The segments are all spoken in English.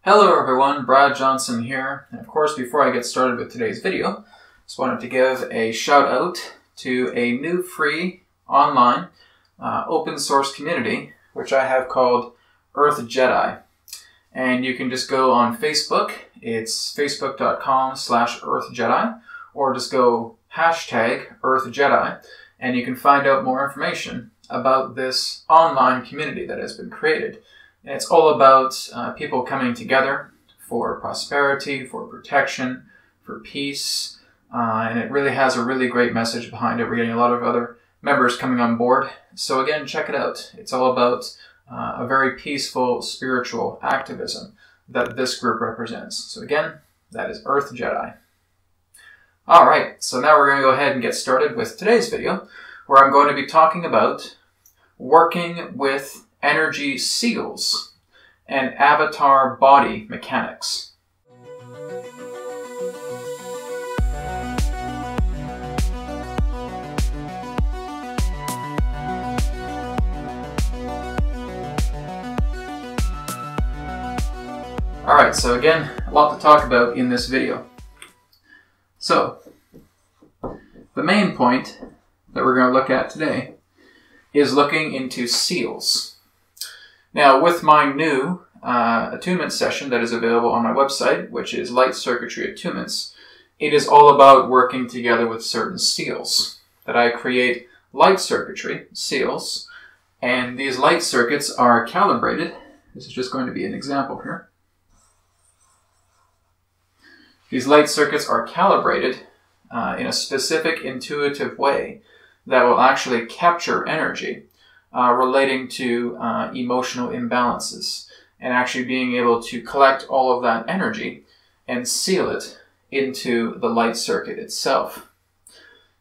Hello everyone, Brad Johnson here, and of course before I get started with today's video, just wanted to give a shout out to a new free online open source community which I have called Earth Jedi. And you can just go on Facebook, it's facebook.com/EarthJedi, or just go #EarthJedi, and you can find out more information about this online community that has been created. And it's all about people coming together for prosperity, for protection, for peace, and it really has a really great message behind it. We're getting a lot of other members coming on board. So again, check it out. It's all about a very peaceful spiritual activism that this group represents. So again, that is Earth Jedi. Alright, so now we're going to go ahead and get started with today's video, where I'm going to be talking about working with energy seals and avatar body mechanics. Alright, so again, a lot to talk about in this video. So, the main point that we're going to look at today is looking into seals. Now, with my new attunement session that is available on my website, which is Light Circuitry Attunements, it is all about working together with certain seals. That I create light circuitry, seals, and these light circuits are calibrated. This is just going to be an example here. These light circuits are calibrated in a specific intuitive way that will actually capture energy relating to emotional imbalances, and actually being able to collect all of that energy and seal it into the light circuit itself.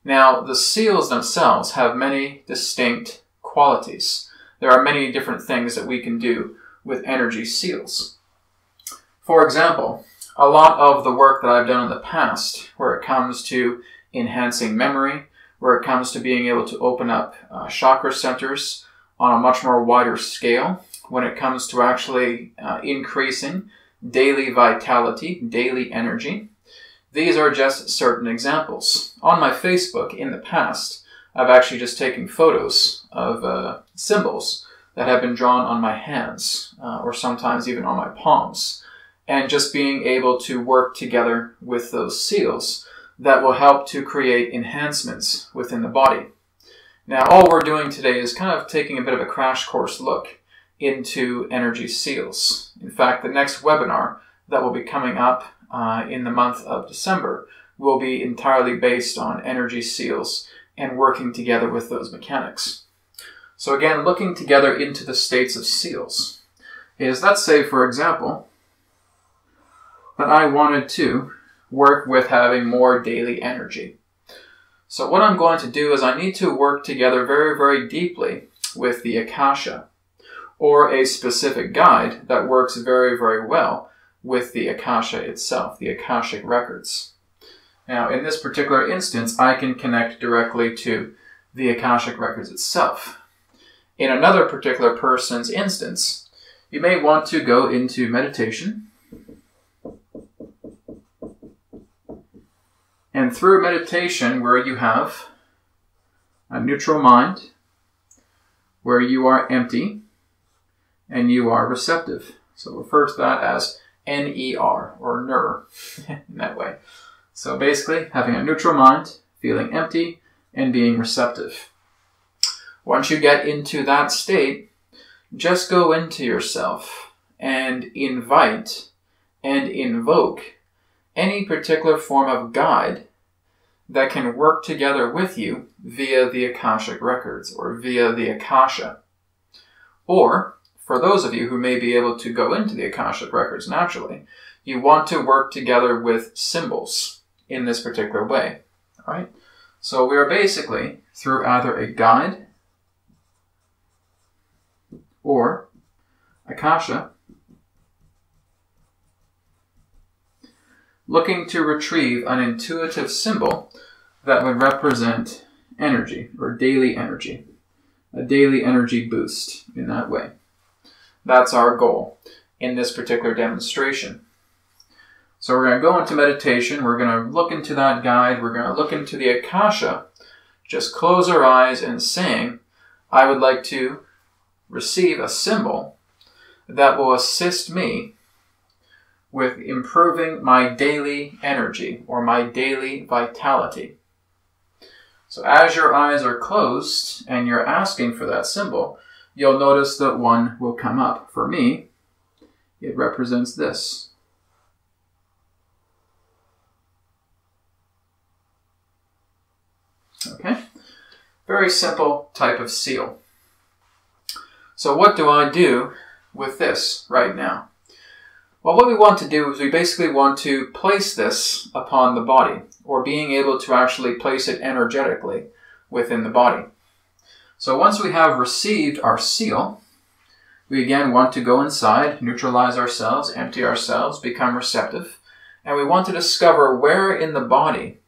Now, the seals themselves have many distinct qualities. There are many different things that we can do with energy seals. For example, a lot of the work that I've done in the past, where it comes to enhancing memory, where it comes to being able to open up chakra centers on a much more wider scale, when it comes to actually increasing daily vitality, daily energy. These are just certain examples. On my Facebook in the past, I've actually just taken photos of symbols that have been drawn on my hands, or sometimes even on my palms, and just being able to work together with those seals that will help to create enhancements within the body. Now, all we're doing today is kind of taking a bit of a crash course look into energy seals. In fact, the next webinar that will be coming up in the month of December will be entirely based on energy seals and working together with those mechanics. So again, looking together into the states of seals is, let's say, for example, that I wanted to work with having more daily energy. So what I'm going to do is I need to work together very, very deeply with the Akasha, or a specific guide that works very, very well with the Akasha itself, the Akashic records. Now, in this particular instance, I can connect directly to the Akashic records itself. In another particular person's instance, you may want to go into meditation, and through meditation, where you have a neutral mind, where you are empty, and you are receptive. So refer to that as NER, or NER, in that way. So basically, having a neutral mind, feeling empty, and being receptive. Once you get into that state, just go into yourself and invite and invoke any particular form of guide that can work together with you via the Akashic records or via the Akasha. Or, for those of you who may be able to go into the Akashic records naturally, you want to work together with symbols in this particular way. All right? So we are basically, through either a guide or Akasha, looking to retrieve an intuitive symbol that would represent energy, or daily energy. A daily energy boost in that way. That's our goal. in this particular demonstration. So we're going to go into meditation, we're going to look into that guide, we're going to look into the Akasha, just close our eyes and saying, I would like to receive a symbol that will assist me with improving my daily energy or my daily vitality. So as your eyes are closed and you're asking for that symbol, you'll notice that one will come up. For me, it represents this. Okay, very simple type of seal. So what do I do with this right now? Well, what we want to do is we basically want to place this upon the body, or being able to actually place it energetically within the body. So once we have received our seal, we again want to go inside, neutralize ourselves, empty ourselves, become receptive, and we want to discover where in the body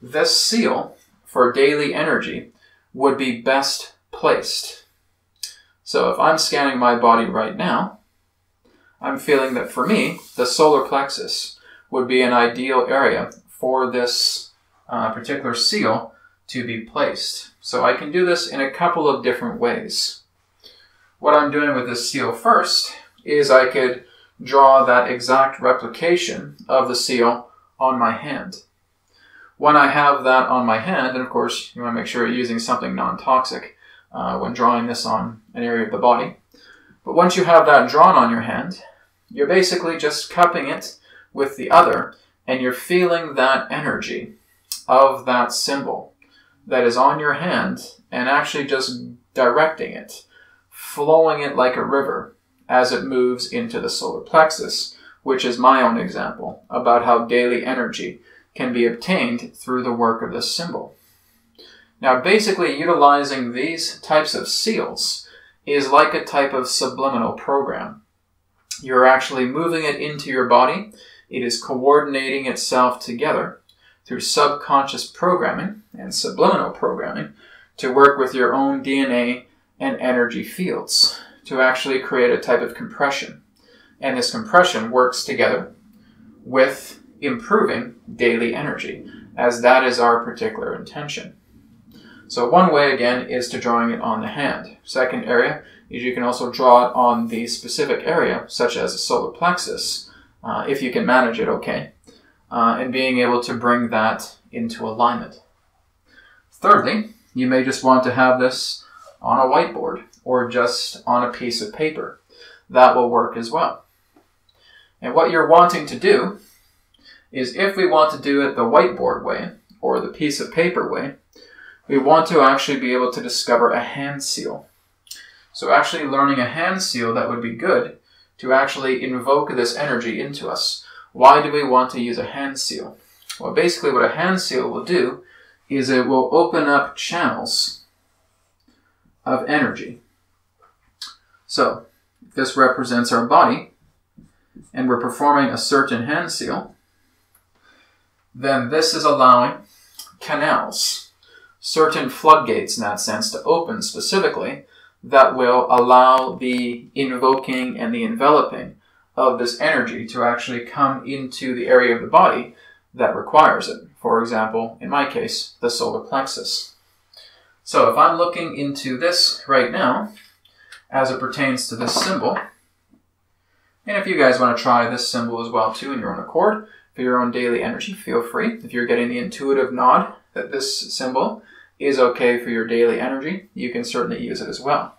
this seal for daily energy would be best placed. So if I'm scanning my body right now, I'm feeling that for me, the solar plexus would be an ideal area for this particular seal to be placed. So I can do this in a couple of different ways. What I'm doing with this seal first is I could draw that exact replication of the seal on my hand. When I have that on my hand, and of course you want to make sure you're using something non-toxic when drawing this on an area of the body. But once you have that drawn on your hand, you're basically just cupping it with the other, and you're feeling that energy of that symbol that is on your hand and actually just directing it, flowing it like a river as it moves into the solar plexus, which is my own example about how daily energy can be obtained through the work of this symbol. Now, basically utilizing these types of seals is like a type of subliminal program. You're actually moving it into your body. It is coordinating itself together through subconscious programming and subliminal programming to work with your own DNA and energy fields to actually create a type of compression. And this compression works together with improving daily energy, as that is our particular intention. So one way, again, is to drawing it on the hand. Second area is you can also draw it on the specific area, such as the solar plexus, if you can manage it okay, and being able to bring that into alignment. Thirdly, you may just want to have this on a whiteboard or just on a piece of paper. That will work as well. And what you're wanting to do is, if we want to do it the whiteboard way or the piece of paper way, we want to actually be able to discover a hand seal. So actually learning a hand seal that would be good to actually invoke this energy into us. Why do we want to use a hand seal? Well, basically what a hand seal will do is it will open up channels of energy. So this represents our body, and we're performing a certain hand seal. Then this is allowing canals, certain floodgates in that sense, to open specifically that will allow the invoking and the enveloping of this energy to actually come into the area of the body that requires it. For example, in my case, the solar plexus. So if I'm looking into this right now, as it pertains to this symbol, and if you guys want to try this symbol as well too in your own accord, for your own daily energy, feel free. If you're getting the intuitive nod that this symbol is okay for your daily energy, you can certainly use it as well.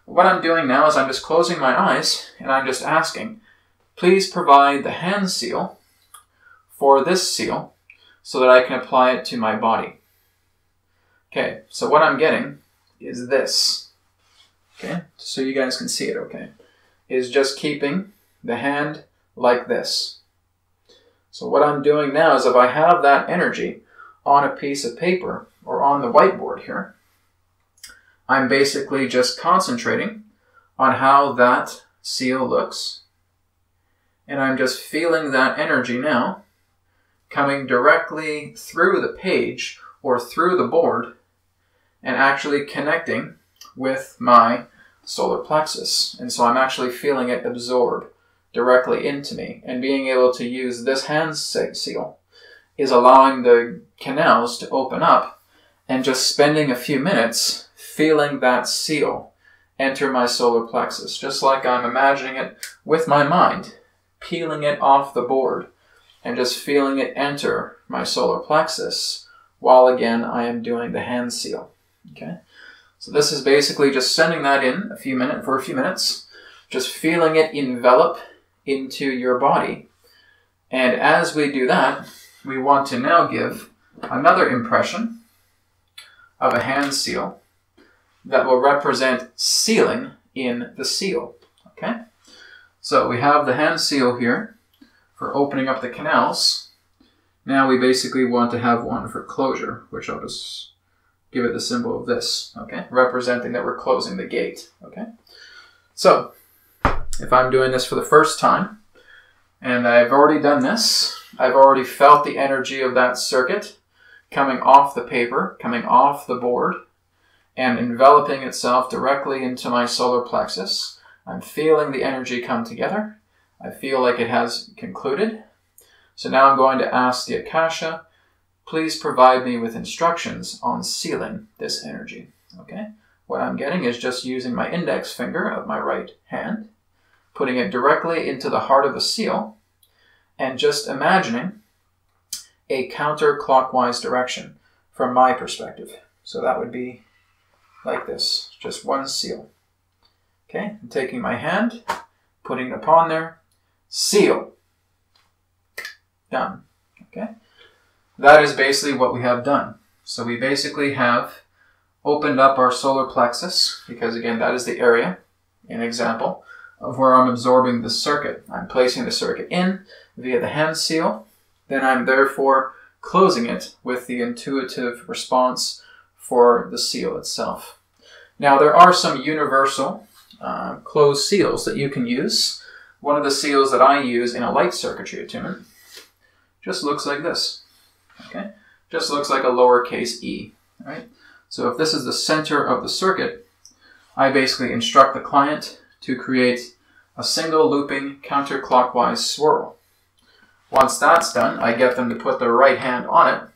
What I'm doing now is I'm just closing my eyes and I'm just asking, please provide the hand seal for this seal so that I can apply it to my body. Okay, so what I'm getting is this. Okay, so you guys can see it okay. Is just keeping the hand like this. So what I'm doing now is if I have that energy on a piece of paper or on the whiteboard here, I'm basically just concentrating on how that seal looks. And I'm just feeling that energy now coming directly through the page or through the board and actually connecting with my solar plexus. And so I'm actually feeling it absorb directly into me. And being able to use this hand seal is allowing the canals to open up and just spending a few minutes feeling that seal enter my solar plexus, just like I'm imagining it with my mind, peeling it off the board and just feeling it enter my solar plexus while again I am doing the hand seal. Okay? So this is basically just sending that in for a few minutes, just feeling it envelop into your body. And as we do that, we want to now give another impression of a hand seal that will represent sealing in the seal. Okay? So we have the hand seal here for opening up the canals. Now we basically want to have one for closure, which I'll just give it the symbol of this, okay? Representing that we're closing the gate, okay? So, if I'm doing this for the first time, and I've already done this, I've already felt the energy of that circuit coming off the paper, coming off the board, and enveloping itself directly into my solar plexus. I'm feeling the energy come together. I feel like it has concluded. So now I'm going to ask the Akasha, please provide me with instructions on sealing this energy. Okay? What I'm getting is just using my index finger of my right hand, putting it directly into the heart of the seal, and just imagining a counterclockwise direction from my perspective. So that would be like this, just one seal. Okay, I'm taking my hand, putting it upon there, seal. Done. Okay, that is basically what we have done. So we basically have opened up our solar plexus, because again, that is the area, an example, of where I'm absorbing the circuit. I'm placing the circuit in via the hand seal, then I'm therefore closing it with the intuitive response for the seal itself. Now there are some universal closed seals that you can use. One of the seals that I use in a light circuitry attunement just looks like this. Okay, just looks like a lowercase e. Right? So if this is the center of the circuit, I basically instruct the client to create a single looping counterclockwise swirl. Once that's done, I get them to put their right hand on it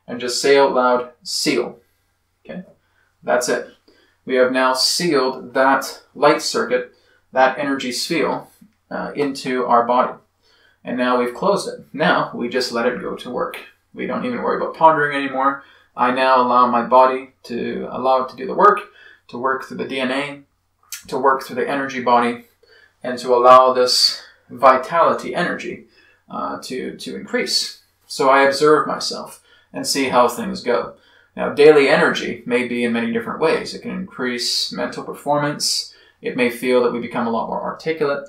and just say out loud, seal. Okay, that's it. We have now sealed that light circuit, that energy sphere, into our body. And now we've closed it. Now we just let it go to work. We don't even worry about pondering anymore. I now allow my body to allow it to do the work, to work through the DNA, to work through the energy body, and to allow this vitality energy to increase. So I observe myself and see how things go. Now, daily energy may be in many different ways. It can increase mental performance. It may feel that we become a lot more articulate.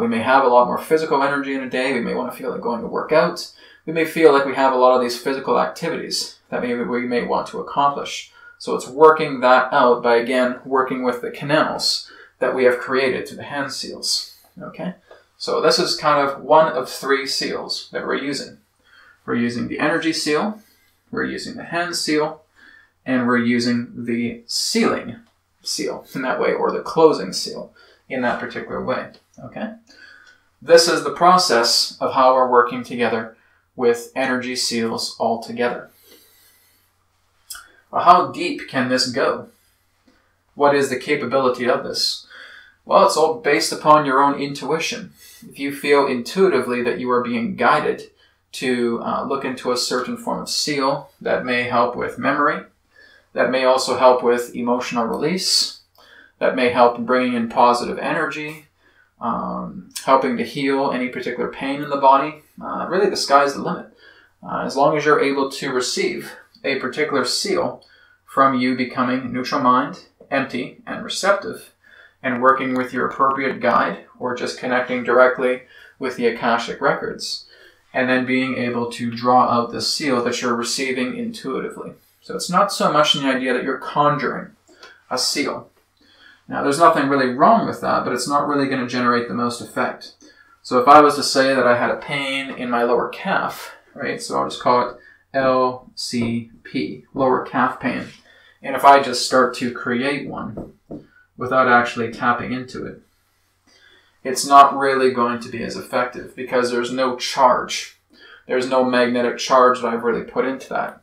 We may have a lot more physical energy in a day. We may want to feel like going to work out. We may feel like we have a lot of these physical activities that maybe we may want to accomplish. So it's working that out by, again, working with the canals that we have created through the hand seals. Okay? So this is kind of one of three seals that we're using. We're using the energy seal, we're using the hand seal, and we're using the sealing seal in that way, or the closing seal in that particular way. Okay? This is the process of how we're working together with energy seals all together. Well, how deep can this go? What is the capability of this? Well, it's all based upon your own intuition. If you feel intuitively that you are being guided to look into a certain form of seal, that may help with memory, that may also help with emotional release, that may help in bringing in positive energy, helping to heal any particular pain in the body. Really, the sky's the limit. As long as you're able to receive a particular seal from you becoming neutral mind, empty, and receptive, and working with your appropriate guide, or just connecting directly with the Akashic records, and then being able to draw out the seal that you're receiving intuitively. So it's not so much in the idea that you're conjuring a seal. Now, there's nothing really wrong with that, but it's not really going to generate the most effect. So if I was to say that I had a pain in my lower calf, right, so I'll just call it LCP, lower calf pain. And if I just start to create one without actually tapping into it, it's not really going to be as effective because there's no charge. There's no magnetic charge that I've really put into that.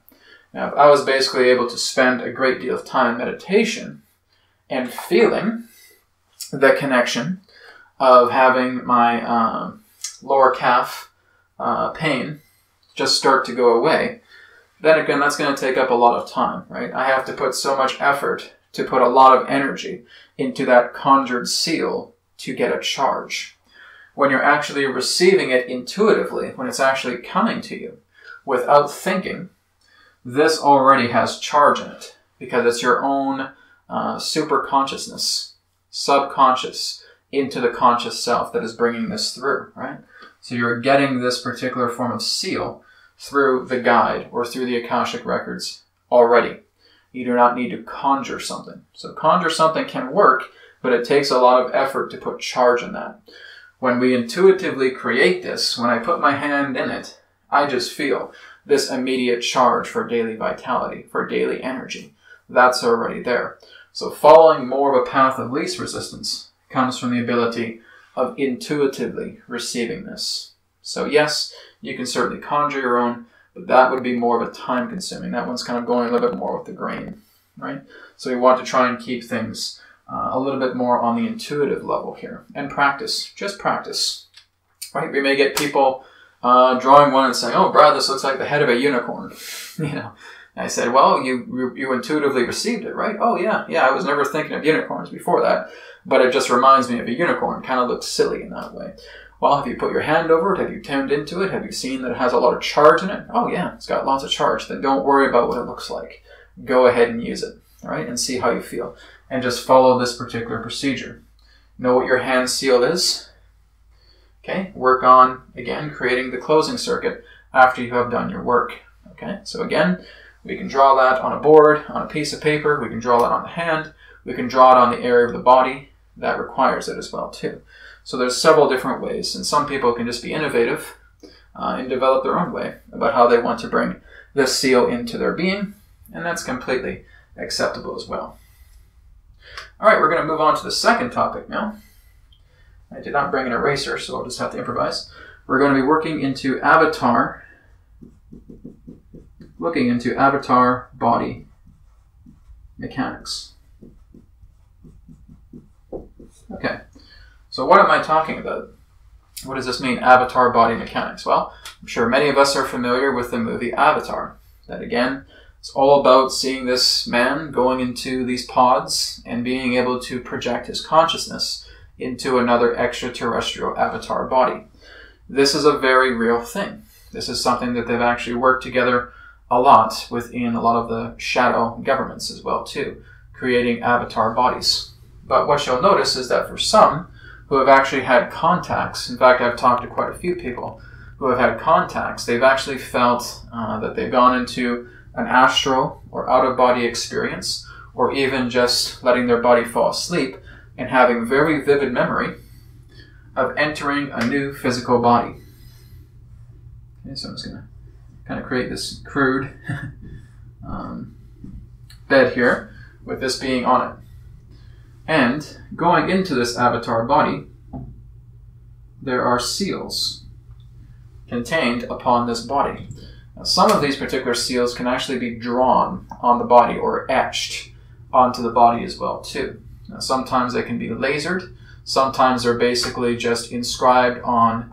Now, if I was basically able to spend a great deal of time in meditation and feeling the connection of having my lower calf pain just start to go away, then again, that's going to take up a lot of time, right? I have to put so much effort to put a lot of energy into that conjured seal to get a charge. When you're actually receiving it intuitively, when it's actually coming to you without thinking, this already has charge in it because it's your own super consciousness, subconscious, into the conscious self that is bringing this through, right? So you're getting this particular form of seal through the guide or through the Akashic records already. You do not need to conjure something. So conjure something can work, but it takes a lot of effort to put charge in that. When we intuitively create this, when I put my hand in it, I just feel this immediate charge for daily vitality, for daily energy. That's already there. So following more of a path of least resistance comes from the ability of intuitively receiving this. So yes, you can certainly conjure your own, but that would be more of a time consuming. That one's kind of going a little bit more with the grain, right? So we want to try and keep things a little bit more on the intuitive level here. And practice, just practice, right? We may get people drawing one and saying, oh, Brad, this looks like the head of a unicorn. You know, and I said, well, you intuitively received it, right? Oh, yeah, I was never thinking of unicorns before that, but it just reminds me of a unicorn. Kind of looks silly in that way. Well, have you put your hand over it? Have you tuned into it? Have you seen that it has a lot of charge in it? Oh, yeah, it's got lots of charge. Then don't worry about what it looks like. Go ahead and use it, all right, and see how you feel. And just follow this particular procedure. Know what your hand seal is. Okay, work on, again, creating the closing circuit after you have done your work. Okay, so again, we can draw that on a board, on a piece of paper. We can draw that on the hand. We can draw it on the area of the body that requires it as well, too. So there's several different ways, and some people can just be innovative and develop their own way about how they want to bring this seal into their being, and that's completely acceptable as well. All right, we're going to move on to the second topic now. I did not bring an eraser, so I'll just have to improvise. We're going to be looking into avatar body mechanics. Okay, so what am I talking about? What does this mean, avatar body mechanics? Well, I'm sure many of us are familiar with the movie Avatar. That again, it's all about seeing this man going into these pods and being able to project his consciousness into another extraterrestrial avatar body. This is a very real thing. This is something that they've actually worked together a lot within a lot of the shadow governments as well too, creating avatar bodies. But what you'll notice is that for some who have actually had contacts, in fact I've talked to quite a few people who have had contacts, they've actually felt that they've gone into an astral or out-of-body experience, or even just letting their body fall asleep and having very vivid memory of entering a new physical body. Okay, so I'm just going to kind of create this crude bed here with this being on it. And going into this avatar body, there are seals contained upon this body. Now, some of these particular seals can actually be drawn on the body or etched onto the body as well too. Now, sometimes they can be lasered. Sometimes they're basically just inscribed on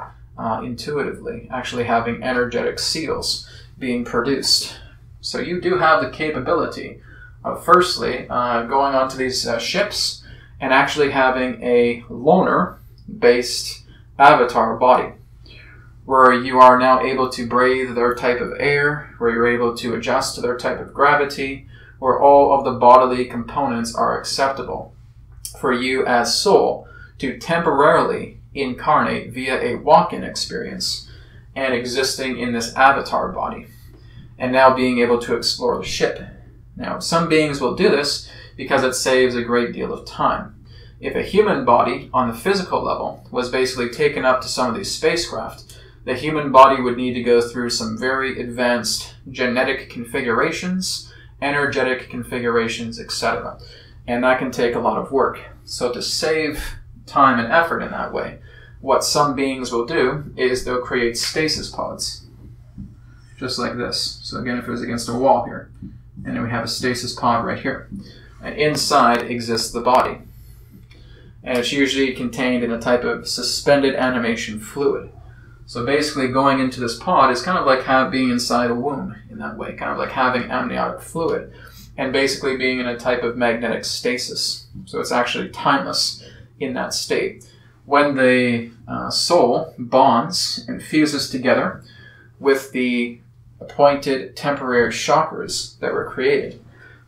intuitively, actually having energetic seals being produced. So you do have the capability of firstly going onto these ships and actually having a loner-based avatar body, where you are now able to breathe their type of air, where you're able to adjust to their type of gravity, where all of the bodily components are acceptable for you as soul to temporarily incarnate via a walk-in experience and existing in this avatar body, and now being able to explore the ship. Now, some beings will do this because it saves a great deal of time. If a human body on the physical level was basically taken up to some of these spacecraft, the human body would need to go through some very advanced genetic configurations, energetic configurations, etc. And that can take a lot of work. So to save time and effort in that way, what some beings will do is they'll create stasis pods. Just like this. So again, if it was against a wall here, and then we have a stasis pod right here. And inside exists the body. And it's usually contained in a type of suspended animation fluid. So basically going into this pod is kind of like being inside a womb in that way, kind of like having amniotic fluid, and basically being in a type of magnetic stasis. So it's actually timeless in that state. When the soul bonds and fuses together with the appointed temporary chakras that were created,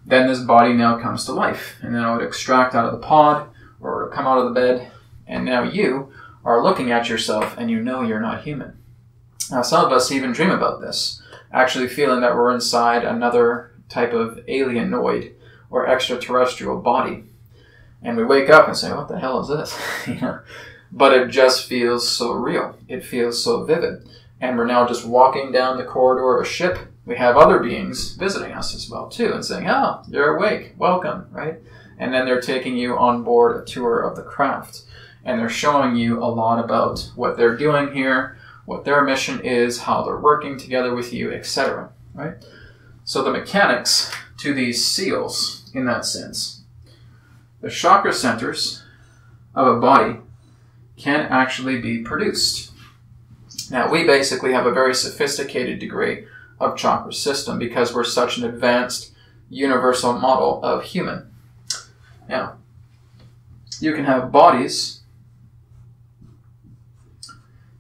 then this body now comes to life. And then it would extract out of the pod, or come out of the bed, and now you are looking at yourself and you know you're not human. Now some of us even dream about this, actually feeling that we're inside another type of alienoid or extraterrestrial body. And we wake up and say, what the hell is this? You know? But it just feels so real. It feels so vivid. And we're now just walking down the corridor of a ship. We have other beings visiting us as well too and saying, oh, you're awake, welcome, right? And then they're taking you on board a tour of the craft. And they're showing you a lot about what they're doing here, what their mission is, how they're working together with you, etc. Right? So the mechanics to these seals, in that sense, the chakra centers of a body can actually be produced. Now, we basically have a very sophisticated degree of chakra system because we're such an advanced universal model of human. Now, you can have bodies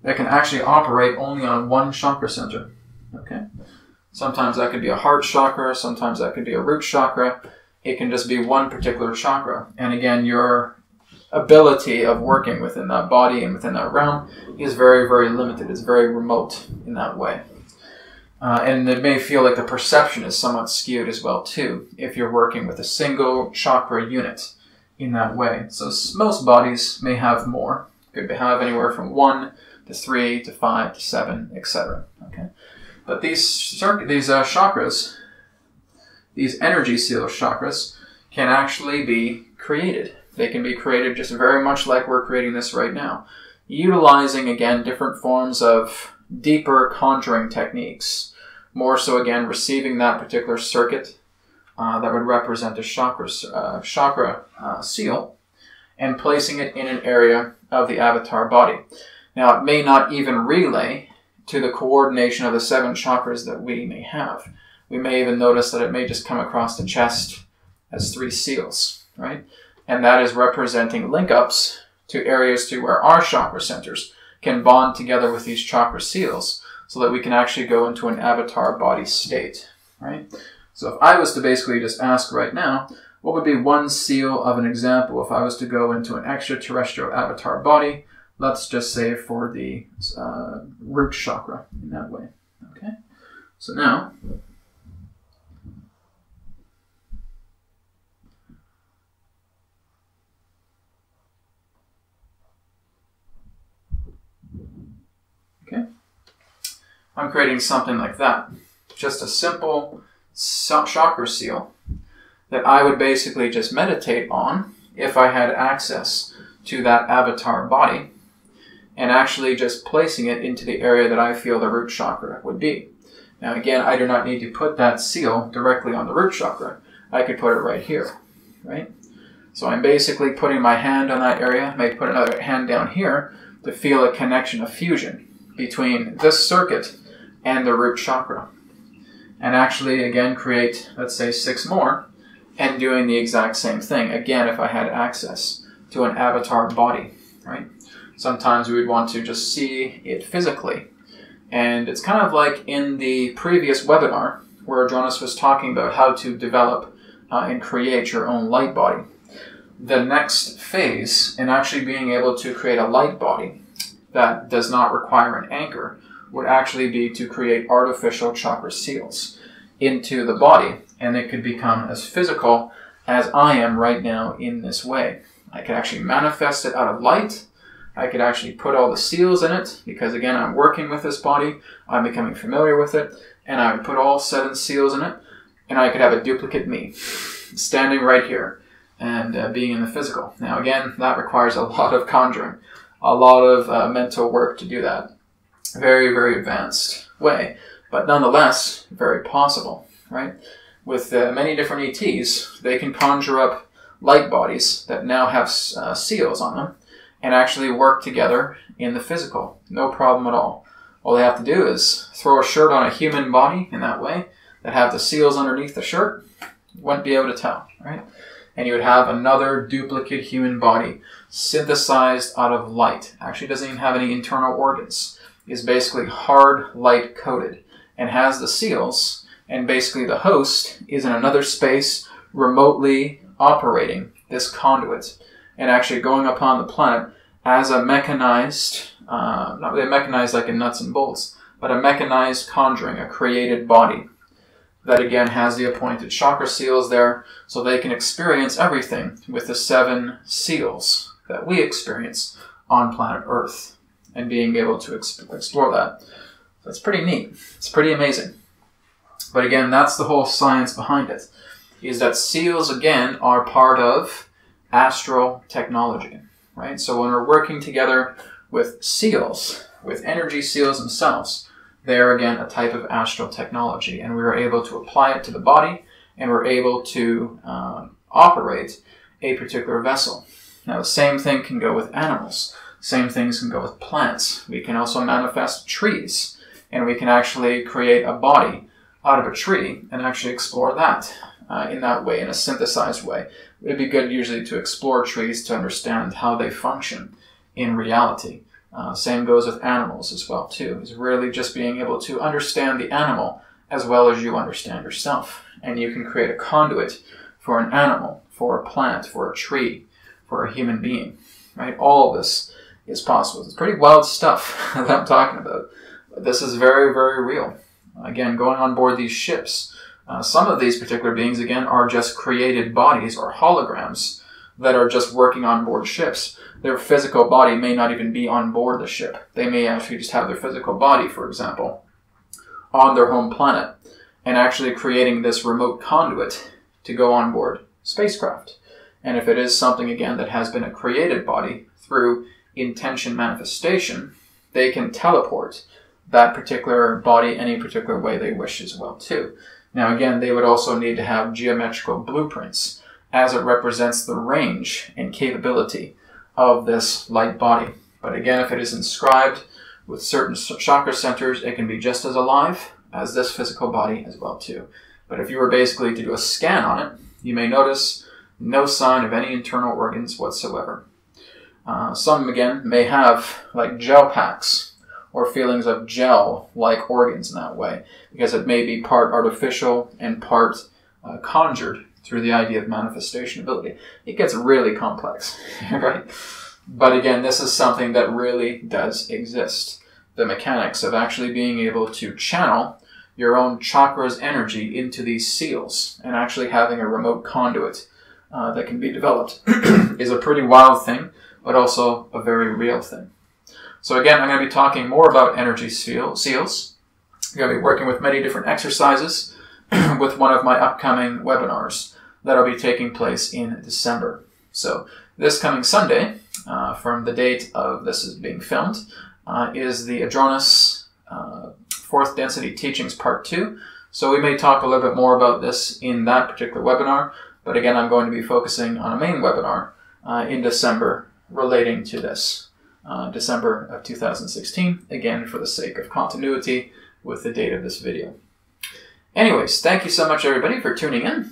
that can actually operate only on one chakra center. Okay? Sometimes that could be a heart chakra, sometimes that could be a root chakra. It can just be one particular chakra. And again, your ability of working within that body and within that realm is very, very limited. It's very remote in that way. And it may feel like the perception is somewhat skewed as well too, if you're working with a single chakra unit in that way. So most bodies may have more. Could have anywhere from 1 to 3 to 5 to 7, etc. Okay? But these chakras, these energy seal chakras, can actually be created. They can be created just very much like we're creating this right now, utilizing, again, different forms of deeper conjuring techniques. More so, again, receiving that particular circuit that would represent a chakra seal and placing it in an area of the avatar body. Now, it may not even relay to the coordination of the 7 chakras that we may have. We may even notice that it may just come across the chest as 3 seals, right? And that is representing link-ups to areas to where our chakra centers can bond together with these chakra seals so that we can actually go into an avatar body state, right? So if I was to basically just ask right now, what would be one seal of an example if I was to go into an extraterrestrial avatar body, let's just say for the root chakra in that way, okay? So now, okay, I'm creating something like that. Just a simple chakra seal that I would basically just meditate on if I had access to that avatar body and actually just placing it into the area that I feel the root chakra would be. Now again, I do not need to put that seal directly on the root chakra. I could put it right here, right? So I'm basically putting my hand on that area. I may put another hand down here to feel a connection of fusion between this circuit and the root chakra. And actually, again, create, let's say, 6 more, and doing the exact same thing, again, if I had access to an avatar body, right? Sometimes we would want to just see it physically. And it's kind of like in the previous webinar, where Jonas was talking about how to develop and create your own light body. The next phase in actually being able to create a light body that does not require an anchor would actually be to create artificial chakra seals into the body, and it could become as physical as I am right now in this way. I could actually manifest it out of light. I could actually put all the seals in it, because again, I'm working with this body, I'm becoming familiar with it, and I would put all 7 seals in it, and I could have a duplicate me standing right here. and being in the physical. Now again, that requires a lot of conjuring, a lot of mental work to do that. Very, very advanced way, but nonetheless, very possible, right? With many different ETs, they can conjure up light bodies that now have seals on them and actually work together in the physical. No problem at all. All they have to do is throw a shirt on a human body in that way that have the seals underneath the shirt. You wouldn't be able to tell, right? And you would have another duplicate human body synthesized out of light. Actually doesn't even have any internal organs. Is basically hard light coated and has the seals, and basically the host is in another space remotely operating this conduit and actually going upon the planet as a mechanized, not really mechanized like in nuts and bolts, but a mechanized conjuring, a created body that again has the appointed chakra seals there, so they can experience everything with the 7 seals that we experience on planet Earth, and being able to explore that. That's pretty neat. It's pretty amazing. But again, that's the whole science behind it, is that seals, again, are part of astral technology, right? So when we're working together with seals, with energy seals themselves, they are, again, a type of astral technology, and we are able to apply it to the body, and we're able to operate a particular vessel. Now, the same thing can go with animals. Same things can go with plants. We can also manifest trees, and we can actually create a body out of a tree and actually explore that in that way, in a synthesized way. It'd be good usually to explore trees to understand how they function in reality. Same goes with animals as well too. Is really just being able to understand the animal as well as you understand yourself. And you can create a conduit for an animal, for a plant, for a tree, for a human being, right? All of this is possible. It's pretty wild stuff that I'm talking about. But this is very, very real. Again, going on board these ships, some of these particular beings, again, are just created bodies or holograms that are just working on board ships. Their physical body may not even be on board the ship. They may actually just have their physical body, for example, on their home planet, and actually creating this remote conduit to go on board spacecraft. And if it is something, again, that has been a created body through intention manifestation, they can teleport that particular body any particular way they wish as well too. Now again, they would also need to have geometrical blueprints as it represents the range and capability of this light body. But again, if it is inscribed with certain chakra centers, it can be just as alive as this physical body as well too. But if you were basically to do a scan on it, you may notice no sign of any internal organs whatsoever. Some, again, may have like gel packs or feelings of gel-like organs in that way, because it may be part artificial and part conjured through the idea of manifestation ability. It gets really complex, right? But again, this is something that really does exist. The mechanics of actually being able to channel your own chakra's energy into these seals and actually having a remote conduit that can be developed is a pretty wild thing, but also a very real thing. So again, I'm going to be talking more about energy seals. I'm going to be working with many different exercises with one of my upcoming webinars that'll be taking place in December. So this coming Sunday, from the date of this is being filmed, is the Adronis 4th Density Teachings Part 2. So we may talk a little bit more about this in that particular webinar, but again, I'm going to be focusing on a main webinar in December relating to this. December of 2016, again for the sake of continuity with the date of this video. Anyways, thank you so much everybody for tuning in.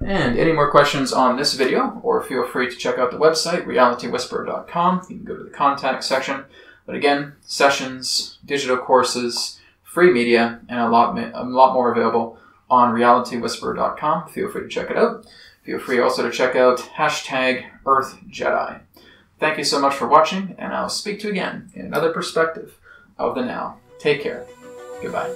And any more questions on this video, or feel free to check out the website, realitywhisperer.com. You can go to the contact section. But again, sessions, digital courses, free media, and a lot more available on realitywhisperer.com. Feel free to check it out. Feel free also to check out #EarthJedi. Thank you so much for watching, and I'll speak to you again in another perspective of the now. Take care. Goodbye.